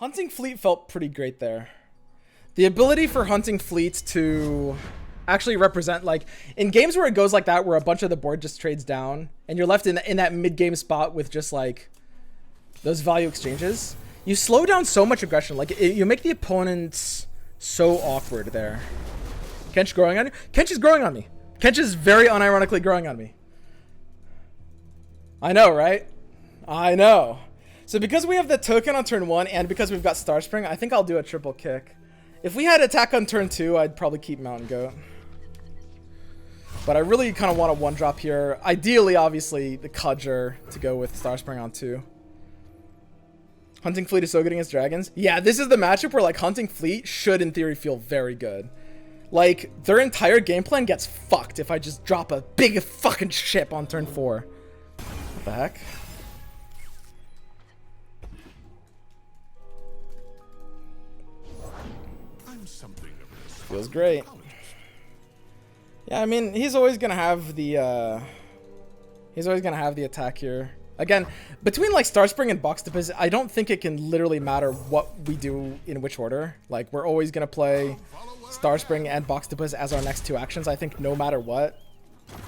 Hunting Fleet felt pretty great there. The ability for Hunting Fleet to actually represent, like, in games where it goes like that, where a bunch of the board just trades down, and you're left in that mid-game spot with just, like, those value exchanges, you slow down so much aggression. Like, you make the opponents so awkward there. Kench growing on you? Kench is growing on me. Kench is very unironically growing on me. I know, right? I know. So because we have the token on turn 1 and because we've got Star Spring, I think I'll do a triple kick. If we had attack on turn 2, I'd probably keep Mountain Goat. But I really kind of want a 1-drop here. Ideally, obviously, the Cudger to go with Star Spring on 2. Hunting Fleet is so good against dragons. Yeah, this is the matchup where, like, Hunting Fleet should, in theory, feel very good. Like, their entire game plan gets fucked if I just drop a big fucking ship on turn 4. What the heck? Feels great. Yeah, I mean, he's always gonna have the attack here. Again, between like Star Spring and Boxtopus, I don't think it can literally matter what we do in which order. Like, we're always gonna play Star Spring and Boxtopus as our next 2 actions, I think, no matter what.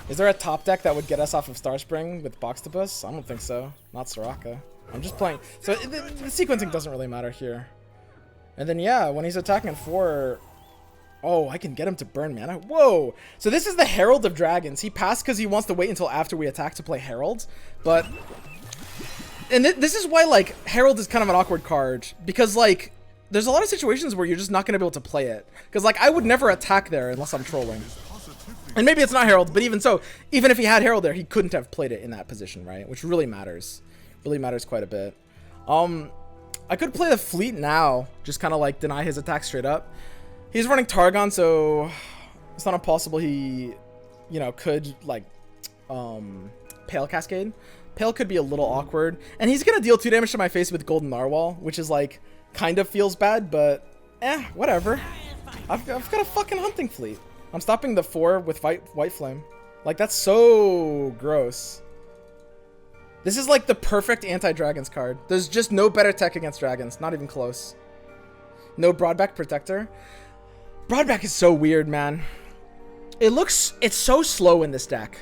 Is there a top deck that would get us off of Star Spring with Boxtopus? I don't think so. Not Soraka. I'm just playing. So the sequencing doesn't really matter here. And then, yeah, when he's attacking at 4... Oh, I can get him to burn mana. Whoa! So this is the Herald of Dragons. He passed because he wants to wait until after we attack to play Herald. But... And this is why, like, Herald is kind of an awkward card. Because, like, there's a lot of situations where you're just not going to be able to play it. Because, like, I would never attack there unless I'm trolling. And maybe it's not Herald, but even so, even if he had Herald there, he couldn't have played it in that position, right? Which really matters. Really matters quite a bit. I could play the Fleet now. Just kind of, like, deny his attack straight up. He's running Targon, so it's not impossible he, you know, could, like, Pale Cascade. Pale could be a little awkward. And he's going to deal 2 damage to my face with Golden Narwhal, which is, like, kind of feels bad, but, whatever. I've got a fucking Hunting Fleet. I'm stopping the 4 with White Flame. Like, that's so gross. This is, like, the perfect anti-dragons card. There's just no better tech against dragons. Not even close. No Broadback Protector. Broadback is so weird, man. It's so slow in this deck.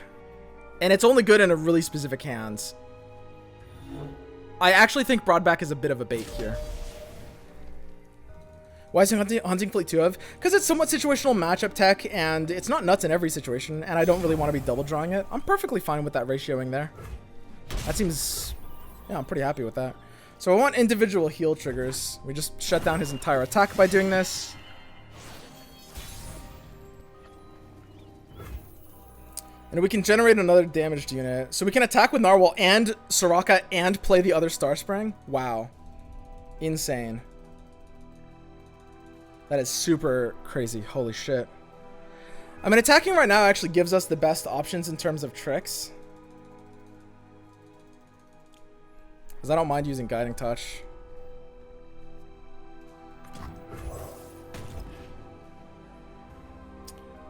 And it's only good in a really specific hands. I actually think Broadback is a bit of a bait here. Why is Hunting Fleet 2 of? Because it's somewhat situational matchup tech, and it's not nuts in every situation, and I don't really want to be double drawing it. I'm perfectly fine with that ratioing there. That seems... Yeah, I'm pretty happy with that. So I want individual heal triggers. We just shut down his entire attack by doing this. And we can generate another damaged unit. So we can attack with Narwhal and Soraka and play the other Star Spring. Wow. Insane. That is super crazy. Holy shit. I mean, attacking right now actually gives us the best options in terms of tricks. Because I don't mind using Guiding Touch.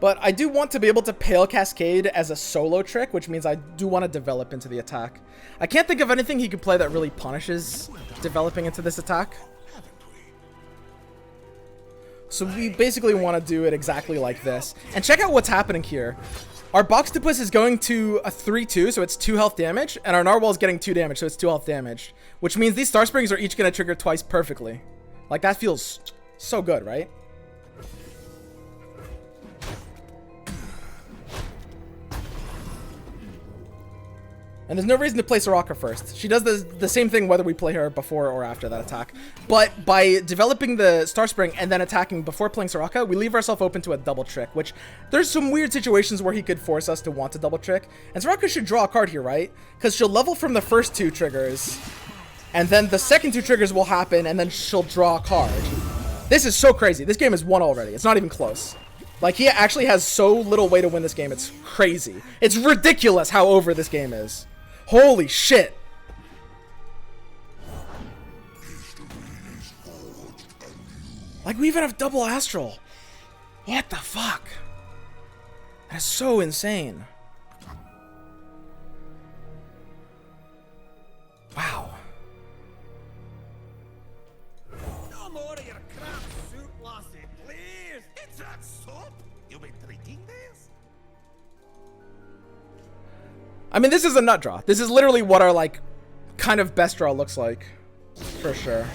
But I do want to be able to Pale Cascade as a solo trick, which means I do want to develop into the attack. I can't think of anything he could play that really punishes developing into this attack. So we basically want to do it exactly like this. And check out what's happening here. Our Boxtopus is going to a 3-2, so it's 2 health damage. And our Narwhal is getting 2 damage, so it's 2 health damage. Which means these Star Springs are each going to trigger twice perfectly. Like, that feels so good, right? And there's no reason to play Soraka first. She does the same thing whether we play her before or after that attack. But by developing the Star Spring and then attacking before playing Soraka, we leave ourselves open to a double trick, which there's some weird situations where he could force us to want to double trick. And Soraka should draw a card here, right? Because she'll level from the first 2 triggers, and then the second 2 triggers will happen, and then she'll draw a card. This is so crazy. This game is won already. It's not even close. Like, he actually has so little way to win this game. It's crazy. It's ridiculous how over this game is. Holy shit. Like, we even have double Astral. What the fuck? That's so insane. Wow. more of your crap soup, lassie, please. It's that soup. You've been drinking this? I mean, this is a nut draw. This is literally what our, like, kind of best draw looks like. For sure.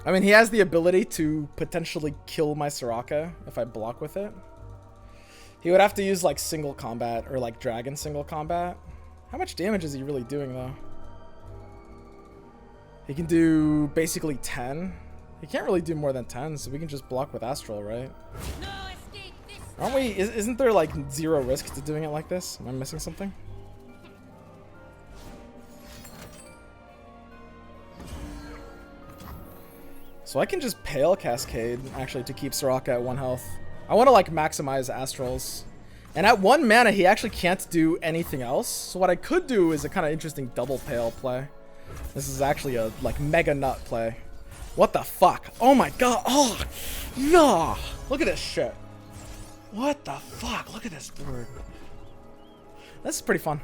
I mean, he has the ability to potentially kill my Soraka if I block with it. He would have to use, like, single combat or, like, dragon single combat. How much damage is he really doing, though? He can do basically 10. He can't really do more than 10, so we can just block with Astral, right? Aren't we? Isn't there, like, 0 risk to doing it like this? Am I missing something? So I can just Pale Cascade, actually, to keep Soraka at 1 health. I want to, like, maximize Astrals. And at 1 mana, he actually can't do anything else. So what I could do is a kind of interesting double Pale play. This is actually a, like, mega nut play. What the fuck? Oh my god. Oh, no. Look at this shit. What the fuck? Look at this bird. This is pretty fun.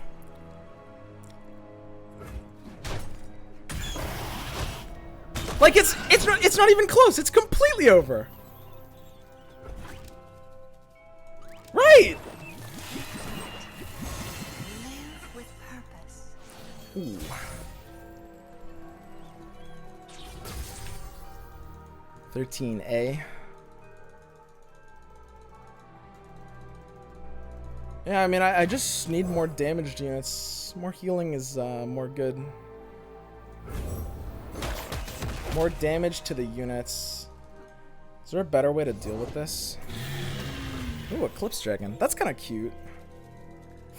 Like, it's not even close. It's completely over. Right. Live with purpose. Ooh. $13A. Yeah, I mean, I just need more damaged units. More healing is more good. More damage to the units. Is there a better way to deal with this? Ooh, Eclipse Dragon. That's kind of cute.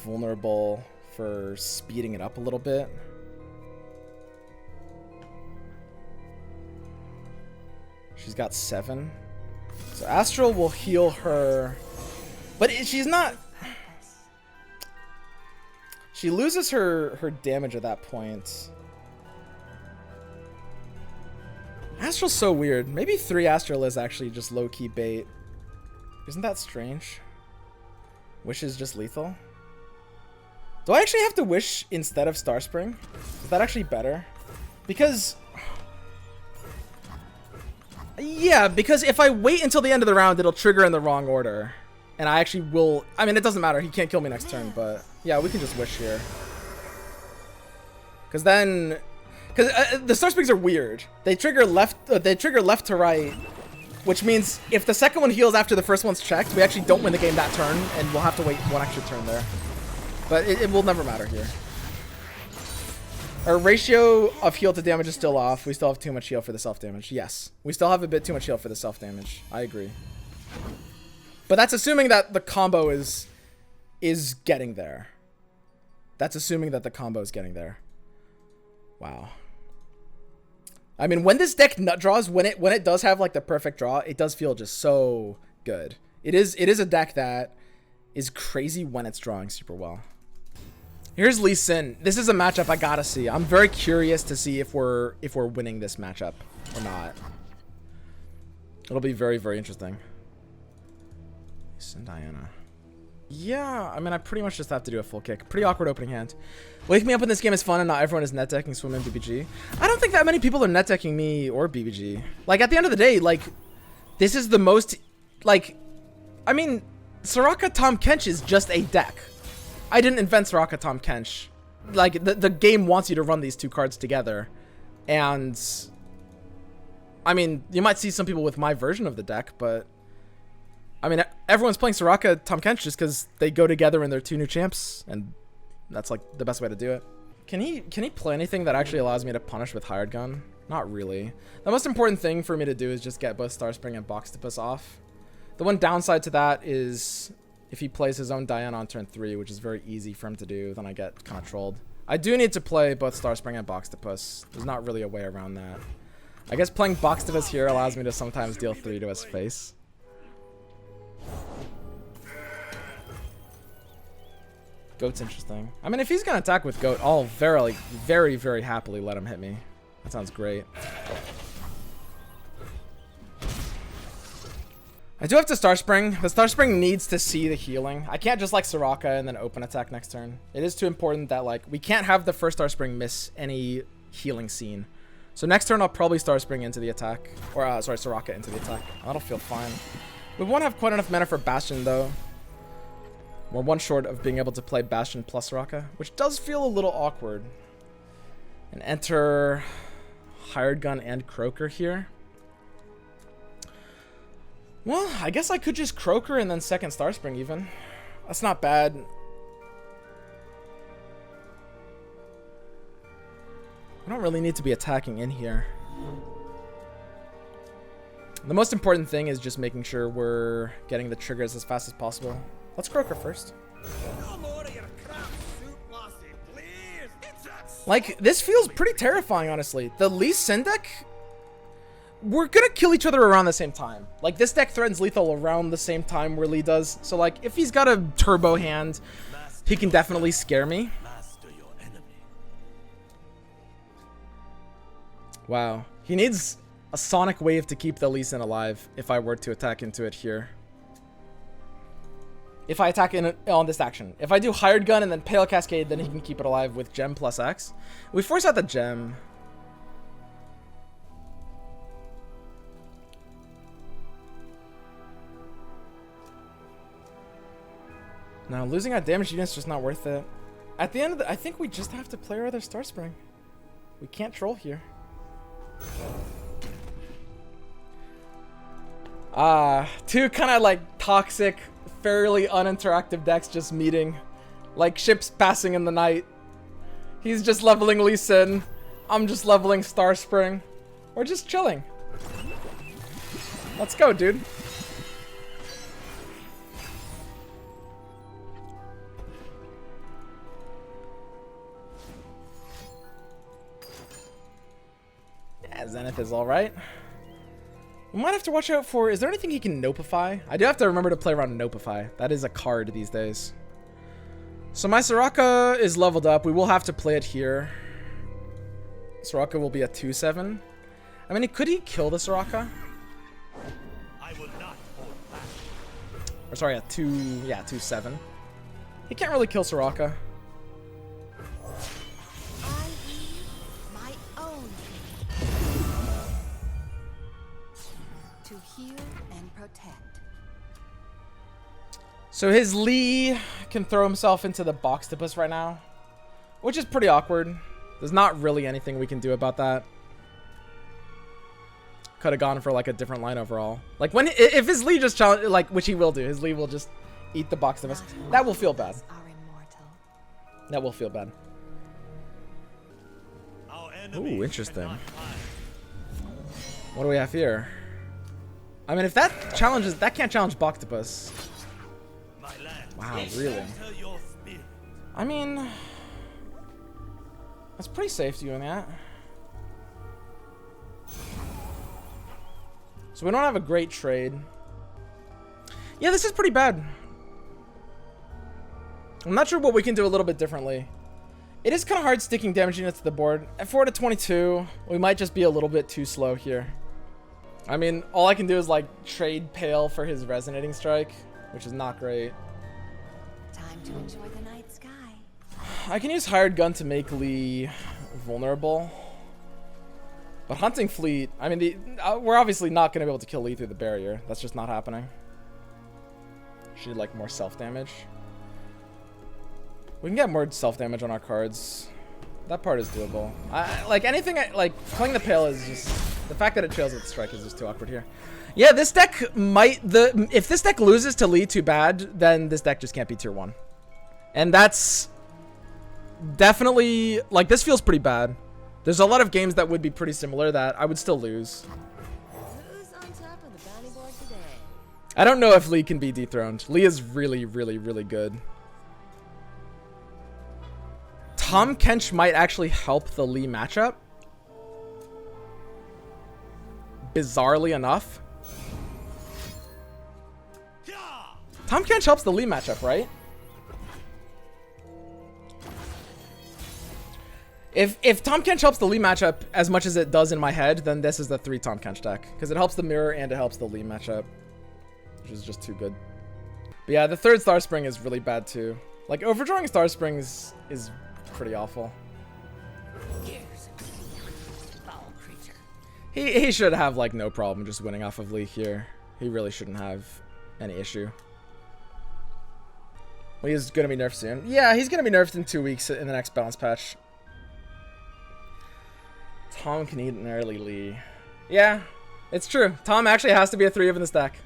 Vulnerable for speeding it up a little bit. She's got 7. So Astral will heal her. But she's not... She loses her damage at that point. Astral's so weird. Maybe 3 Astral is actually just low-key bait. Isn't that strange? Wish is just lethal. Do I actually have to wish instead of Star Spring? Is that actually better? Because... Yeah, because if I wait until the end of the round, it'll trigger in the wrong order. And I actually will... I mean, it doesn't matter. He can't kill me next turn, but... Yeah, we can just wish here. Because then... Because the Star Springs are weird. They trigger left to right, which means if the second one heals after the first one's checked, we actually don't win the game that turn, and we'll have to wait 1 extra turn there. But it will never matter here. Our ratio of heal to damage is still off. We still have too much heal for the self-damage. Yes, we still have a bit too much heal for the self-damage. I agree. But that's assuming that the combo is getting there. That's assuming that the combo is getting there. Wow. I mean, when this deck nut draws, when it does have like the perfect draw, it does feel just so good. It is a deck that is crazy when it's drawing super well. Here's Lee Sin. This is a matchup I gotta see. I'm very curious to see if we're winning this matchup or not. It'll be very, very interesting. Sin Diana. Yeah, I mean, I pretty much just have to do a full kick. Pretty awkward opening hand. Wake me up when this game is fun and not everyone is net decking Swim and BBG. I don't think that many people are net decking me or BBG. Like, at the end of the day, like, this is the most, like, I mean, Soraka Tom Kench is just a deck. I didn't invent Soraka Tom Kench. Like, the game wants you to run these 2 cards together. And, I mean, you might see some people with my version of the deck, but... I mean, everyone's playing Soraka Tom Kench just because they go together and they're 2 new champs, and that's like the best way to do it. Can he play anything that actually allows me to punish with Hired Gun? Not really. The most important thing for me to do is just get both Star Spring and Boxtopus off. The one downside to that is if he plays his own Diana on turn 3, which is very easy for him to do, then I get kind of trolled. I do need to play both Star Spring and Boxtopus. There's not really a way around that. I guess playing Boxtopus here allows me to sometimes deal 3 to his face. Goat's interesting. I mean, if he's gonna attack with Goat, I'll very, very happily let him hit me. That sounds great. I do have to Star Spring. The Star Spring needs to see the healing. I can't just like Soraka and then open attack next turn. It is too important that like we can't have the first Star Spring miss any healing scene. So next turn I'll probably Star Spring into the attack. Or sorry, Soraka into the attack. That'll feel fine. We won't have quite enough mana for Bastion though. We're one short of being able to play Bastion plus Soraka, which does feel a little awkward. And enter Hired Gun and Croaker here. Well, I guess I could just Croaker and then second Star Spring even. That's not bad. I don't really need to be attacking in here. The most important thing is just making sure we're getting the triggers as fast as possible. Let's Croaker first. No more of your crap suit, lassie, please. It's that Like, this feels pretty terrifying, honestly. The Lee Sin deck, we're gonna kill each other around the same time. Like, this deck threatens lethal around the same time where Lee does. So, like, if he's got a turbo hand, he can definitely scare me. master your enemy. Wow. He needs a Sonic Wave to keep the Lee Sin alive if I were to attack into it here. If I attack on this action. If I do Hired Gun and then Pale Cascade, then he can keep it alive with Gem plus X. We force out the Gem. Now, losing our damage units is just not worth it. At the end of the, I think we just have to play our other Star Spring. We can't troll here. Two kind of like toxic, fairly uninteractive decks just meeting. Like ships passing in the night. He's just leveling Lee Sin. I'm just leveling Star Spring. We're just chilling. Let's go, dude. Yeah, Zenith is alright. We might have to watch out for... Is there anything he can Nopify? I do have to remember to play around Nopify. That is a card these days. So my Soraka is leveled up. We will have to play it here. Soraka will be a 2/7. I mean, could he kill the Soraka? I will not hold back. Or sorry, a 2/7. He can't really kill Soraka. I weave my own to heal and protect. So his Lee can throw himself into the Boxtopus right now, which is pretty awkward. There's not really anything we can do about that. Could have gone for like a different line overall. Like if his Lee just challenge, like, which he will do, his Lee will just eat the Boxtopus. That will feel bad. Are immortal. That will feel bad. Our enemies Ooh, interesting. cannot hide. What do we have here? I mean, if that challenges, that can't challenge Boxtopus. My land. Wow, really? Enter your spirit. I mean, that's pretty safe doing that. So we don't have a great trade. Yeah, this is pretty bad. I'm not sure what we can do a little bit differently. It is kind of hard sticking damage units to the board. At 4/22, we might just be a little bit too slow here. I mean, all I can do is like trade Pale for his Resonating Strike, which is not great. Time to enjoy the night sky. I can use Hired Gun to make Lee vulnerable. But Hunting Fleet, I mean, we're obviously not going to be able to kill Lee through the barrier. That's just not happening. She need like more self-damage. We can get more self-damage on our cards. That part is doable. Like anything, like playing the Pale is just, the fact that it trails with Strike is just too awkward here. Yeah, this deck might, if this deck loses to Lee too bad, then this deck just can't be tier 1. And that's definitely, like, this feels pretty bad. There's a lot of games that would be pretty similar that I would still lose. Who's on top of the bounty board today? I don't know if Lee can be dethroned. Lee is really, really, really good. Tom Kench might actually help the Lee matchup. Bizarrely enough. Tom Kench helps the Lee matchup, right? If Tom Kench helps the Lee matchup as much as it does in my head, then this is the 3 Tom Kench deck. Because it helps the mirror and it helps the Lee matchup. which is just too good. But yeah, the third Star Spring is really bad too. Like, overdrawing Star Springs is pretty awful. He should have, like, no problem just winning off of Lee here. He really shouldn't have any issue. Well, he's going to be nerfed soon. Yeah, he's going to be nerfed in 2 weeks in the next balance patch. Tom can eat an early Lee. Yeah, it's true. Tom actually has to be a 3 of in the stack.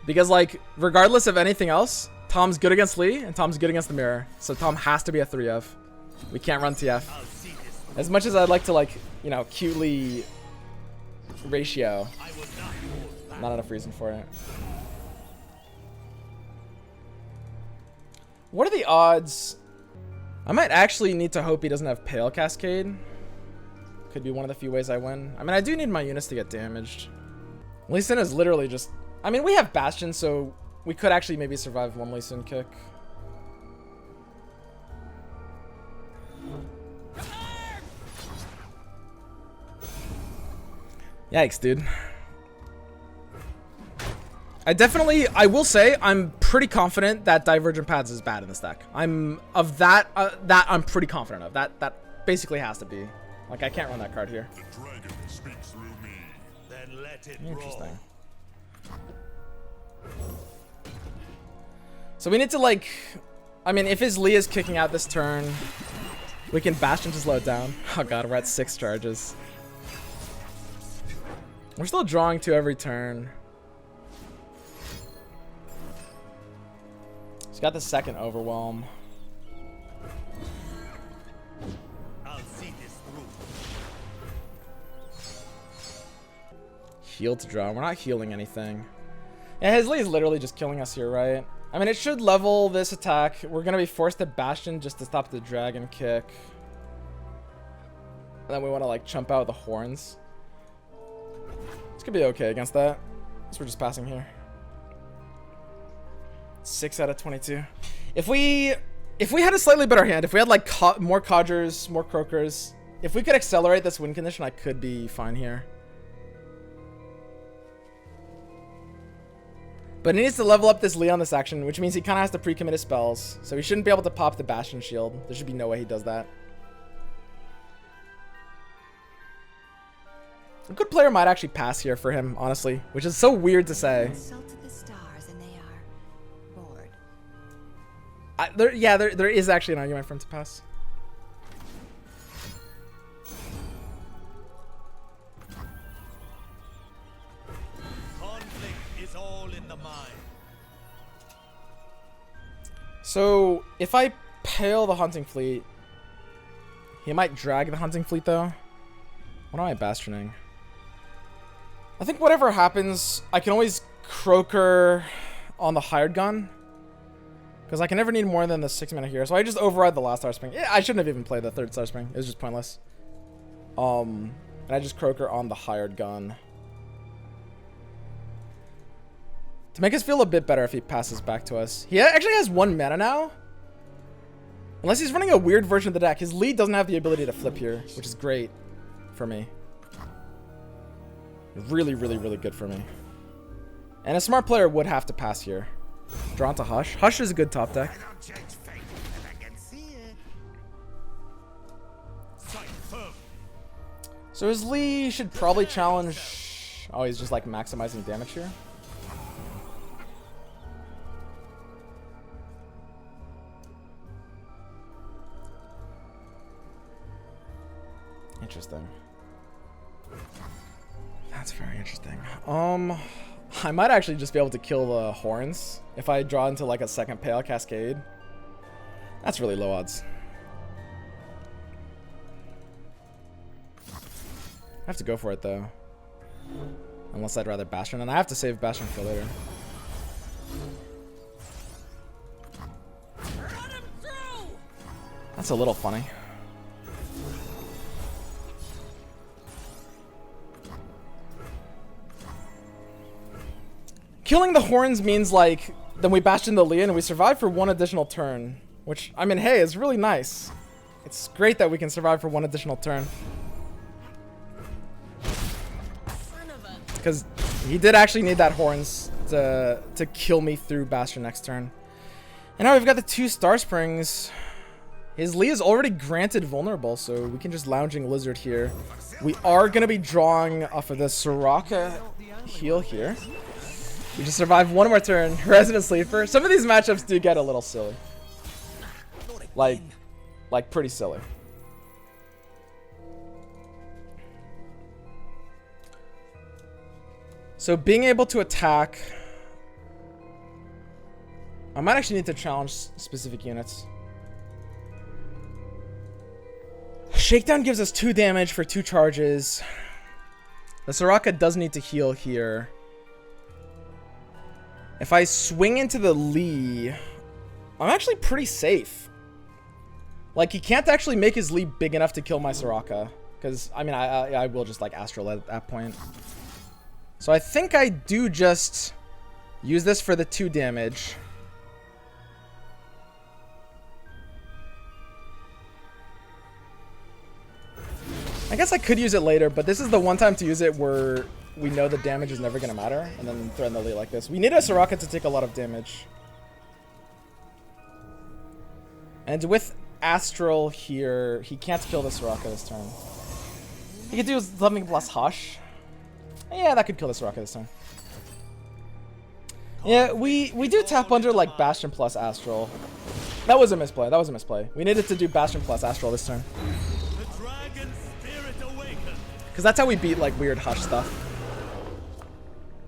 Because, like, regardless of anything else, Tom's good against Lee and Tom's good against the mirror. So Tom has to be a 3 of. We can't run TF. As much as I'd like to, like, you know, cutely ratio, not enough reason for it. What are the odds? I might actually need to hope he doesn't have Pale Cascade. Could be one of the few ways I win. I mean, I do need my units to get damaged. Lee Sin is literally just... I mean, we have Bastion, so we could actually maybe survive one Lee Sin kick. Yikes, dude. I will say, I'm pretty confident that Divergent Paths is bad in the stack. I'm pretty confident of. That basically has to be. Like, I can't run that card here. The dragon speaks through me. Then let it Interesting. So we need to, like... I mean, if his Lee is kicking out this turn, we can Bastion to slow it down. Oh god, we're at 6 charges. We're still drawing 2 every turn. He's got the second Overwhelm. I'll see this through. Heal to draw. We're not healing anything. Yeah, his Lee is literally just killing us here, right? I mean, it should level this attack. We're going to be forced to Bastion just to stop the dragon kick. And then we want to, like, chump out the horns. This could be okay against that. So we're just passing here. 6 out of 22. If we had a slightly better hand, if we had, like, more Codgers, more Croakers, if we could accelerate this win condition, I could be fine here. But he needs to level up this Lee on this action, which means he kind of has to pre-commit his spells. So he shouldn't be able to pop the Bastion Shield. There should be no way he does that. A good player might actually pass here for him, honestly, which is so weird to say. Insulted the stars and they are bored. There is actually an argument for him to pass. Conflict is all in the mind. So if I Pale the Hunting Fleet, he might drag the Hunting Fleet though. What am I Bastioning? I think whatever happens, I can always Croaker on the hired gun. Because I can never need more than the 6 mana here. So I just override the last Star Spring. Yeah, I shouldn't have even played the third Star Spring. It was just pointless. And I just Croaker on the hired gun. To make us feel a bit better if he passes back to us. He actually has 1 mana now. Unless he's running a weird version of the deck. His lead doesn't have the ability to flip here, which is great for me. Really, really, really good for me. And a smart player would have to pass here. Drawn to Hush. Hush is a good top deck. I don't change fate, and I can see it. Sight firm. So his Lee should probably challenge... Oh, he's just like maximizing damage here. Interesting. That's very interesting. I might actually just be able to kill the horns if I draw into like a second Pale Cascade. That's really low odds. I have to go for it though. Unless I'd rather Bastion, and I have to save Bastion for later. That's a little funny. Killing the horns means, like, then we Bastion the Lee and we survive for 1 additional turn. Which, I mean, hey, is really nice. It's great that we can survive for 1 additional turn. Because he did actually need that horns to kill me through Bastion next turn. And now we've got the 2 Star Springs. His Lee is already granted vulnerable, so we can just Lounging Lizard here. We are going to be drawing off of the Soraka heal here. We just survived 1 more turn. Resident Sleeper. Some of these matchups do get a little silly. Like pretty silly. So being able to attack... I might actually need to challenge specific units. Shakedown gives us 2 damage for 2 charges. The Soraka does need to heal here. If I swing into the Lee, I'm actually pretty safe. Like, he can't actually make his Lee big enough to kill my Soraka. Because, I mean, I will just, like, Astral at that point. So I think I do just use this for the 2 damage. I guess I could use it later, but this is the one time to use it where we know the damage is never going to matter. And then threaten the Lee like this. We need a Soraka to take a lot of damage. And with Astral here, he can't kill the Soraka this turn. He could do something plus Hush. Yeah, that could kill the Soraka this turn. Yeah, we do tap under like Bastion plus Astral. That was a misplay. That was a misplay. We needed to do Bastion plus Astral this turn. Because that's how we beat like weird Hush stuff.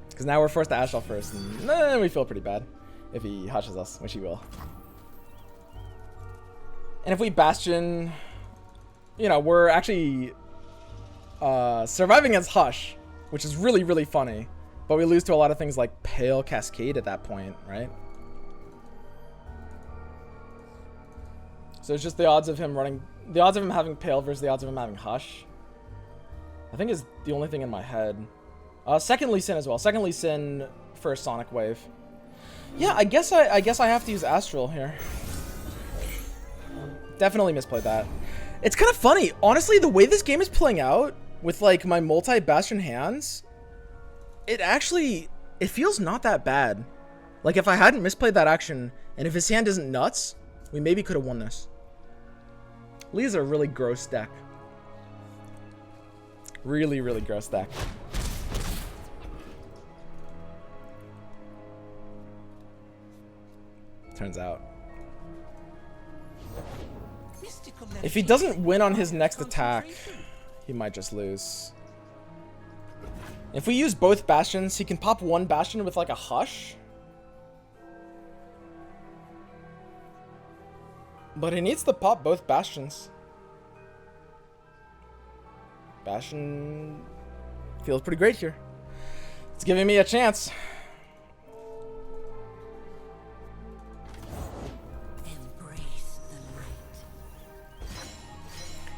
Because now we're forced to Astral first, and then we feel pretty bad if he Hushes us, which he will. And if we Bastion, you know, we're actually surviving as Hush, which is really, really funny. But we lose to a lot of things like Pale Cascade at that point, right? So it's just the odds of him running, the odds of him having Pale versus the odds of him having Hush, I think is the only thing in my head. Second Lee Sin as well. Second Lee Sin for Sonic Wave. Yeah, I guess I have to use Astral here. Definitely misplayed that. It's kind of funny. Honestly, the way this game is playing out with like my multi-Bastion hands, it feels not that bad. Like if I hadn't misplayed that action and if his hand isn't nuts, we maybe could have won this. Lee's a really gross deck. Really, really gross deck. Turns out. If he doesn't win on his next attack, he might just lose. If we use both Bastions, he can pop 1 Bastion with like a Hush. But he needs to pop both Bastions. Bastion feels pretty great here. It's giving me a chance.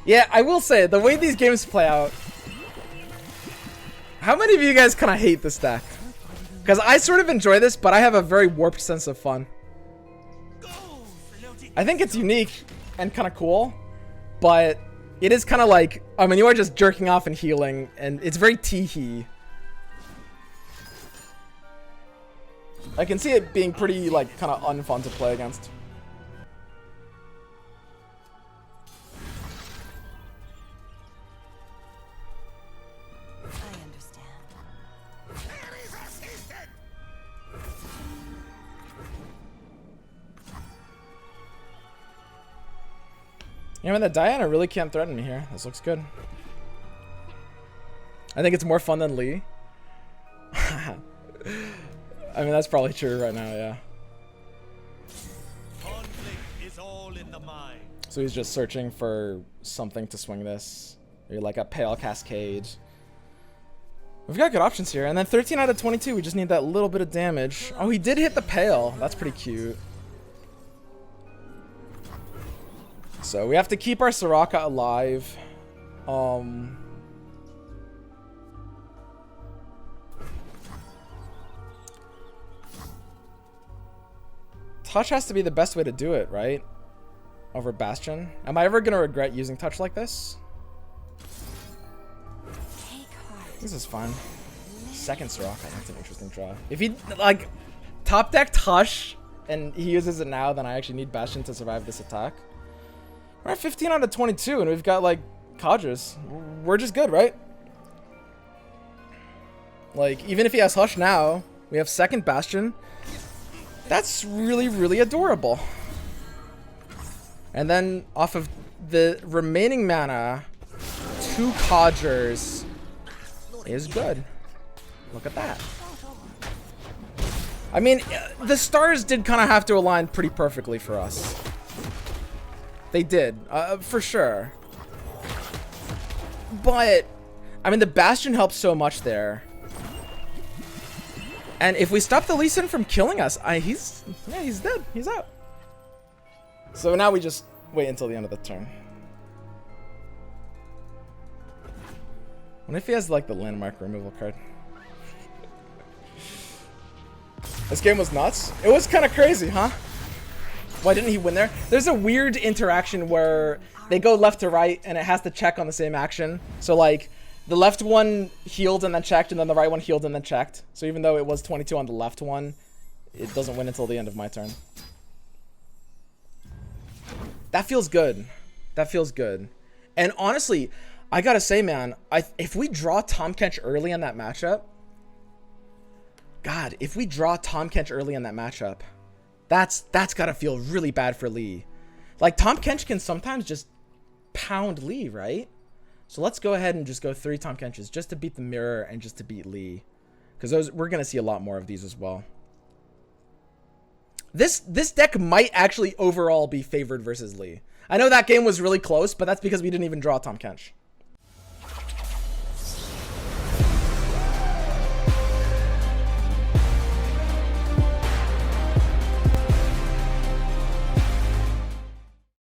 Yeah, I will say, the way these games play out... How many of you guys kind of hate this deck? Because I sort of enjoy this, but I have a very warped sense of fun. I think it's unique and kind of cool, but it is kind of like... I mean, you are just jerking off and healing, and it's very tee-hee. I can see it being pretty, like, kind of unfun to play against. Yeah, man, the Diana really can't threaten me here. This looks good. I think it's more fun than Lee. I mean, that's probably true right now, yeah. Is all in the mind. So he's just searching for something to swing this. Maybe like a Pale Cascade. We've got good options here. And then 13 out of 22, we just need that little bit of damage. Oh, he did hit the Pale. That's pretty cute. So we have to keep our Soraka alive. Touch has to be the best way to do it, right? Over Bastion. Am I ever going to regret using Touch like this? This is fine. second Soraka. That's an interesting draw. If he, like, top decked Hush and he uses it now, then I actually need Bastion to survive this attack. We're at 15 out of 22, and we've got, like, Cadres. We're just good, right? Like, even if he has Hush now, we have second Bastion. That's really, really adorable. And then, off of the remaining mana, 2 Cadres is good. Look at that. I mean, the stars did kind of have to align pretty perfectly for us. They did, for sure. But, I mean, the Bastion helps so much there. And if we stop the Lee Sin from killing us, he's dead. He's out. So now we just wait until the end of the turn. What if he has, like, the landmark removal card? This game was nuts. It was kind of crazy, huh? Why didn't he win there? There's a weird interaction where they go left to right and it has to check on the same action. So, like, the left one healed and then checked, and then the right one healed and then checked. So even though it was 22 on the left one, it doesn't win until the end of my turn. That feels good. That feels good. And honestly, I gotta say, man, if we draw Tahm Kench early in that matchup, God, if we draw Tahm Kench early in that matchup, that's gotta feel really bad for Lee. Like, Tahm Kench can sometimes just pound Lee, right? So let's go ahead and just go 3 Tahm Kenches just to beat the mirror and just to beat Lee. Because we're gonna see a lot more of these as well. This deck might actually overall be favored versus Lee. I know that game was really close, but that's because we didn't even draw Tahm Kench.